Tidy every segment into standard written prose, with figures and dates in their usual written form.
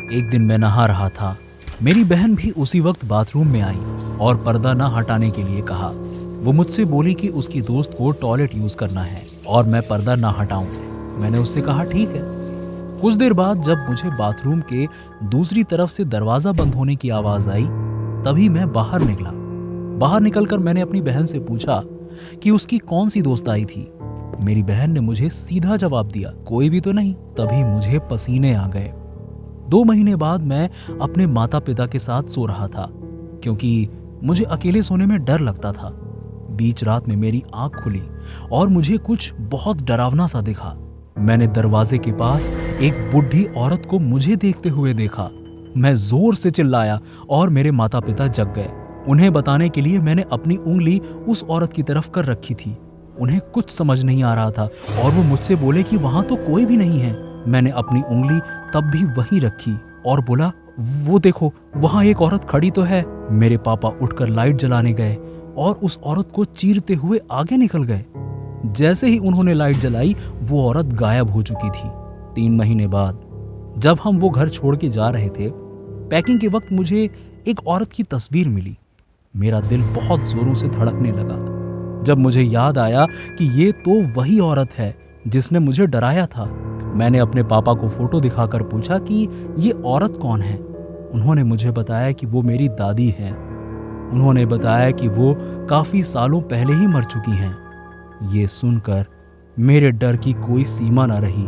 एक दिन मैं नहा रहा था। मेरी बहन भी उसी वक्त बाथरूम में आई और पर्दा न हटाने के लिए कहा। वो मुझसे बोली कि उसकी दोस्त को टॉयलेट यूज करना है और मैं पर्दा ना हटाऊं। मैंने उससे कहा ठीक है। कुछ देर बाद जब मुझे बाथरूम के दूसरी तरफ से दरवाजा बंद होने की आवाज आई, तभी मैं बाहर निकला। बाहर निकलकर मैंने अपनी बहन से पूछा कि उसकी कौन सी दोस्त आई थी। मेरी बहन ने मुझे सीधा जवाब दिया, कोई भी तो नहीं। तभी मुझे पसीने आ गए। 2 महीने बाद मैं अपने माता पिता के साथ सो रहा था, क्योंकि मुझे अकेले सोने में डर लगता था। बीच रात में मेरी आंख खुली और मुझे कुछ बहुत डरावना सा दिखा। मैंने दरवाजे के पास एक बुढ़ी औरत को मुझे देखते हुए देखा। मैं जोर से चिल्लाया और मेरे माता पिता जग गए। उन्हें बताने के लिए मैंने अपनी उंगली उस औरत की तरफ कर रखी थी। उन्हें कुछ समझ नहीं आ रहा था और वो मुझसे बोले कि वहां तो कोई भी नहीं है। मैंने अपनी उंगली तब भी वहीं रखी और बोला, वो देखो वहां एक औरत खड़ी तो है। मेरे पापा उठकर लाइट जलाने गए और उस औरत को चीरते हुए आगे निकल गए। जैसे ही उन्होंने लाइट जलाई, वो औरत गायब हो चुकी थी। 3 महीने बाद जब हम वो घर छोड़ के जा रहे थे, पैकिंग के वक्त मुझे एक औरत की तस्वीर मिली। मेरा दिल बहुत जोरों से धड़कने लगा जब मुझे याद आया कि ये तो वही औरत है जिसने मुझे डराया था। मैंने अपने पापा को फोटो दिखाकर पूछा कि ये औरत कौन है। उन्होंने मुझे बताया कि वो मेरी दादी हैं। उन्होंने बताया कि वो काफी सालों पहले ही मर चुकी हैं। ये सुनकर मेरे डर की कोई सीमा न रही।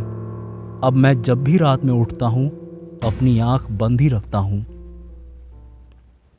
अब मैं जब भी रात में उठता हूँ, अपनी आंख बंद ही रखता हूँ